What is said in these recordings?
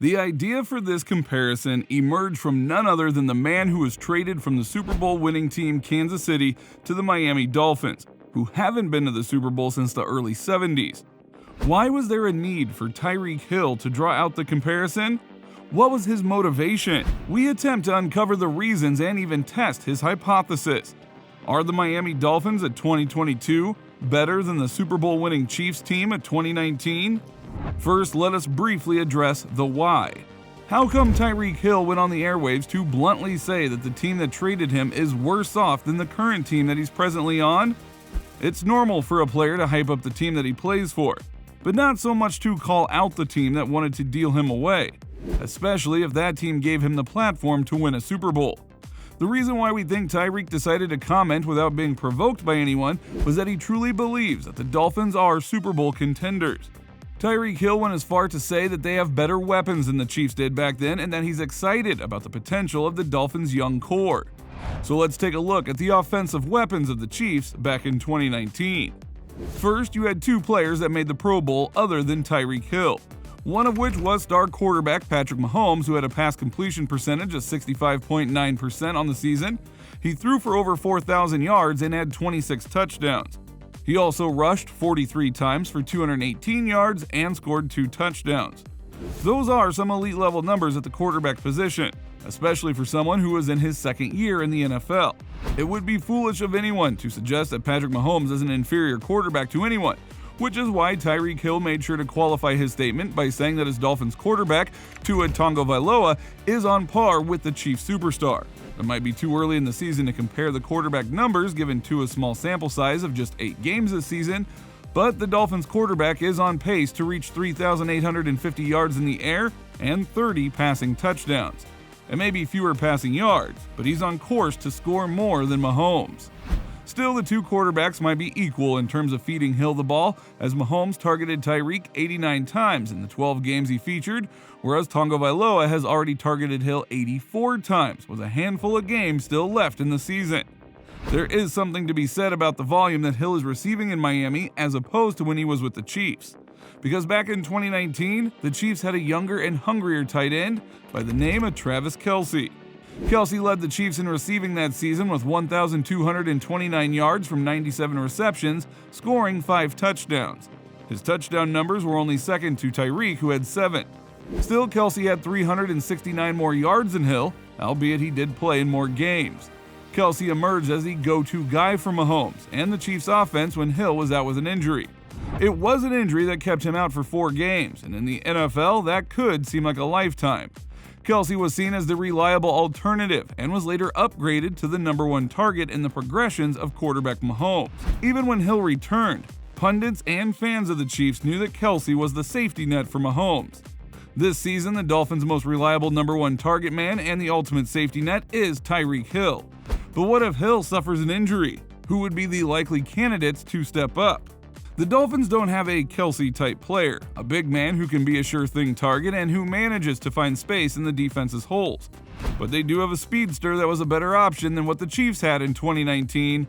The idea for this comparison emerged from none other than the man who was traded from the Super Bowl winning team Kansas City to the Miami Dolphins, who haven't been to the Super Bowl since the early 70s. Why was there a need for Tyreek Hill to draw out the comparison? What was his motivation? We attempt to uncover the reasons and even test his hypothesis. Are the Miami Dolphins at 2022 better than the Super Bowl winning Chiefs team at 2019? First, let us briefly address the why. How come Tyreek Hill went on the airwaves to bluntly say that the team that traded him is worse off than the current team that he's presently on? It's normal for a player to hype up the team that he plays for, but not so much to call out the team that wanted to deal him away, especially if that team gave him the platform to win a Super Bowl. The reason why we think Tyreek decided to comment without being provoked by anyone was that he truly believes that the Dolphins are Super Bowl contenders. Tyreek Hill went as far to say that they have better weapons than the Chiefs did back then and that he's excited about the potential of the Dolphins' young core. So let's take a look at the offensive weapons of the Chiefs back in 2019. First, you had two players that made the Pro Bowl other than Tyreek Hill, one of which was star quarterback Patrick Mahomes, who had a pass completion percentage of 65.9% on the season. He threw for over 4,000 yards and had 26 touchdowns. He also rushed 43 times for 218 yards and scored 2 touchdowns. Those are some elite level numbers at the quarterback position, especially for someone who is in his second year in the NFL. It would be foolish of anyone to suggest that Patrick Mahomes is an inferior quarterback to anyone, which is why Tyreek Hill made sure to qualify his statement by saying that his Dolphins quarterback, Tua Tagovailoa, is on par with the Chiefs superstar. It might be too early in the season to compare the quarterback numbers given Tua's small sample size of just 8 games this season, but the Dolphins quarterback is on pace to reach 3,850 yards in the air and 30 passing touchdowns. It may be fewer passing yards, but he's on course to score more than Mahomes. Still, the two quarterbacks might be equal in terms of feeding Hill the ball, as Mahomes targeted Tyreek 89 times in the 12 games he featured, whereas Tagovailoa has already targeted Hill 84 times, with a handful of games still left in the season. There is something to be said about the volume that Hill is receiving in Miami as opposed to when he was with the Chiefs. Because back in 2019, the Chiefs had a younger and hungrier tight end by the name of Travis Kelce. Kelce led the Chiefs in receiving that season with 1,229 yards from 97 receptions, scoring 5 touchdowns. His touchdown numbers were only second to Tyreek, who had 7. Still, Kelce had 369 more yards than Hill, albeit he did play in more games. Kelce emerged as the go-to guy for Mahomes and the Chiefs' offense when Hill was out with an injury. It was an injury that kept him out for 4 games, and in the NFL, that could seem like a lifetime. Kelce was seen as the reliable alternative and was later upgraded to the #1 target in the progressions of quarterback Mahomes. Even when Hill returned, pundits and fans of the Chiefs knew that Kelce was the safety net for Mahomes. This season, the Dolphins' most reliable #1 target man and the ultimate safety net is Tyreek Hill. But what if Hill suffers an injury? Who would be the likely candidates to step up? The Dolphins don't have a Kelce-type player, a big man who can be a sure-thing target and who manages to find space in the defense's holes. But they do have a speedster that was a better option than what the Chiefs had in 2019.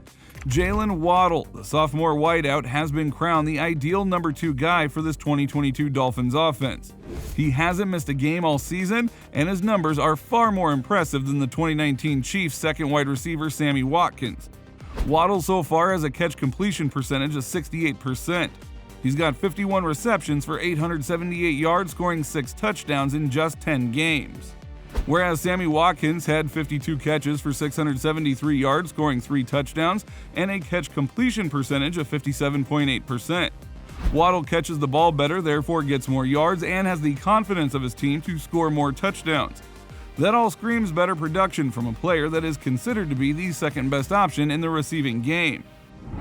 Jalen Waddle, the sophomore wideout, has been crowned the ideal #2 guy for this 2022 Dolphins offense. He hasn't missed a game all season, and his numbers are far more impressive than the 2019 Chiefs' second wide receiver Sammy Watkins. Waddle so far has a catch completion percentage of 68%. He's got 51 receptions for 878 yards, scoring 6 touchdowns in just 10 games. Whereas Sammy Watkins had 52 catches for 673 yards, scoring 3 touchdowns, and a catch completion percentage of 57.8%. Waddle catches the ball better, therefore gets more yards, and has the confidence of his team to score more touchdowns. That all screams better production from a player that is considered to be the second best option in the receiving game.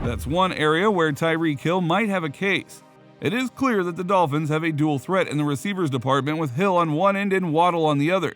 That's one area where Tyreek Hill might have a case. It is clear that the Dolphins have a dual threat in the receivers department with Hill on one end and Waddle on the other.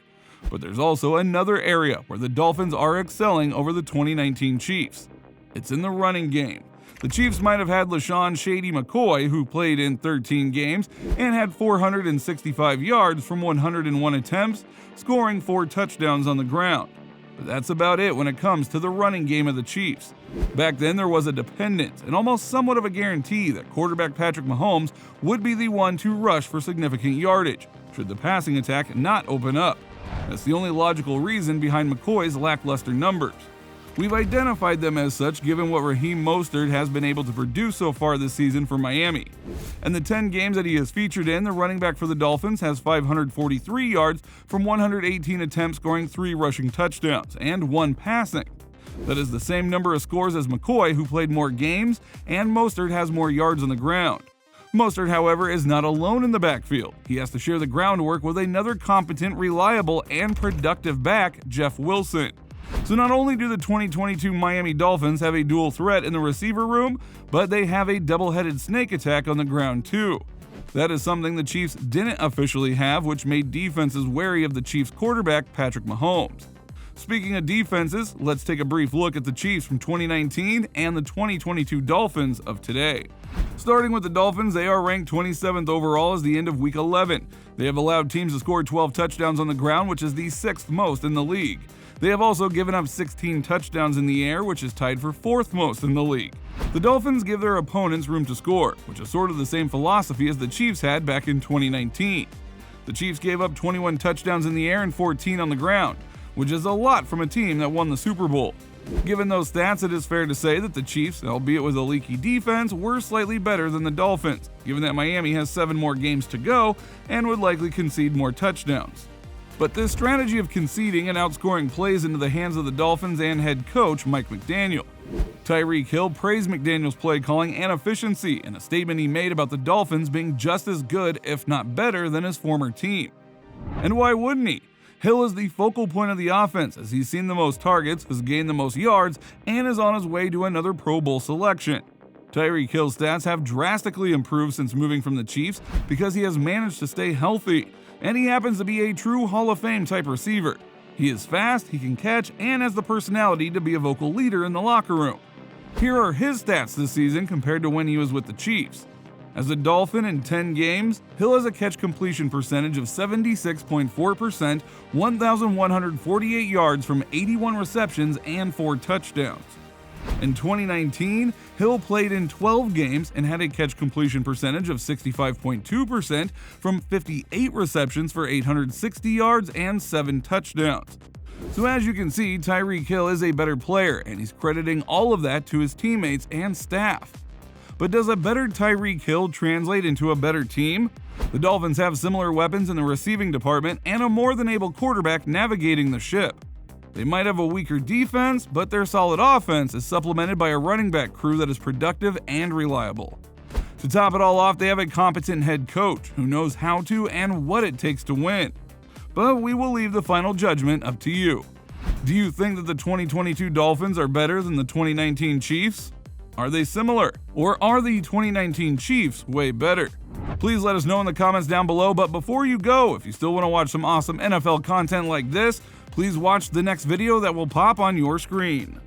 But there's also another area where the Dolphins are excelling over the 2019 Chiefs. It's in the running game. The Chiefs might have had LaShawn "Shady" McCoy, who played in 13 games and had 465 yards from 101 attempts, scoring 4 touchdowns on the ground. But that's about it when it comes to the running game of the Chiefs. Back then, there was a dependence and almost somewhat of a guarantee that quarterback Patrick Mahomes would be the one to rush for significant yardage. should the passing attack not open up. That's the only logical reason behind McCoy's lackluster numbers. We've identified them as such given what Raheem Mostert has been able to produce so far this season for Miami. In the 10 games that he has featured in, the running back for the Dolphins has 543 yards from 118 attempts, scoring 3 rushing touchdowns and 1 passing. That is the same number of scores as McCoy, who played more games, and Mostert has more yards on the ground. Mostert, however, is not alone in the backfield. He has to share the groundwork with another competent, reliable, and productive back, Jeff Wilson. So not only do the 2022 Miami Dolphins have a dual threat in the receiver room, but they have a double-headed snake attack on the ground too. That is something the Chiefs didn't officially have, which made defenses wary of the Chiefs quarterback, Patrick Mahomes. Speaking of defenses, let's take a brief look at the Chiefs from 2019 and the 2022 Dolphins of today. Starting with the Dolphins, they are ranked 27th overall as the end of Week 11. They have allowed teams to score 12 touchdowns on the ground, which is the 6th most in the league. They have also given up 16 touchdowns in the air, which is tied for 4th most in the league. The Dolphins give their opponents room to score, which is sort of the same philosophy as the Chiefs had back in 2019. The Chiefs gave up 21 touchdowns in the air and 14 on the ground, which is a lot from a team that won the Super Bowl. Given those stats, it is fair to say that the Chiefs, albeit with a leaky defense, were slightly better than the Dolphins, given that Miami has 7 more games to go and would likely concede more touchdowns. But this strategy of conceding and outscoring plays into the hands of the Dolphins and head coach Mike McDaniel. Tyreek Hill praised McDaniel's play calling and efficiency in a statement he made about the Dolphins being just as good, if not better, than his former team. And why wouldn't he? Hill is the focal point of the offense as he's seen the most targets, has gained the most yards, and is on his way to another Pro Bowl selection. Tyreek Hill's stats have drastically improved since moving from the Chiefs because he has managed to stay healthy, and he happens to be a true Hall of Fame type receiver. He is fast, he can catch, and has the personality to be a vocal leader in the locker room. Here are his stats this season compared to when he was with the Chiefs. As a Dolphin in 10 games, Hill has a catch completion percentage of 76.4%, 1,148 yards from 81 receptions, and 4 touchdowns. In 2019, Hill played in 12 games and had a catch completion percentage of 65.2% from 58 receptions for 860 yards and 7 touchdowns. So as you can see, Tyreek Hill is a better player, and he's crediting all of that to his teammates and staff. But does a better Tyreek Hill translate into a better team? The Dolphins have similar weapons in the receiving department and a more than able quarterback navigating the ship. They might have a weaker defense, but their solid offense is supplemented by a running back crew that is productive and reliable. To top it all off, they have a competent head coach who knows how to and what it takes to win. But we will leave the final judgment up to you. Do you think that the 2022 Dolphins are better than the 2019 Chiefs? Are they similar? Or are the 2019 Chiefs way better? Please let us know in the comments down below, but before you go, if you still want to watch some awesome NFL content like this, please watch the next video that will pop on your screen.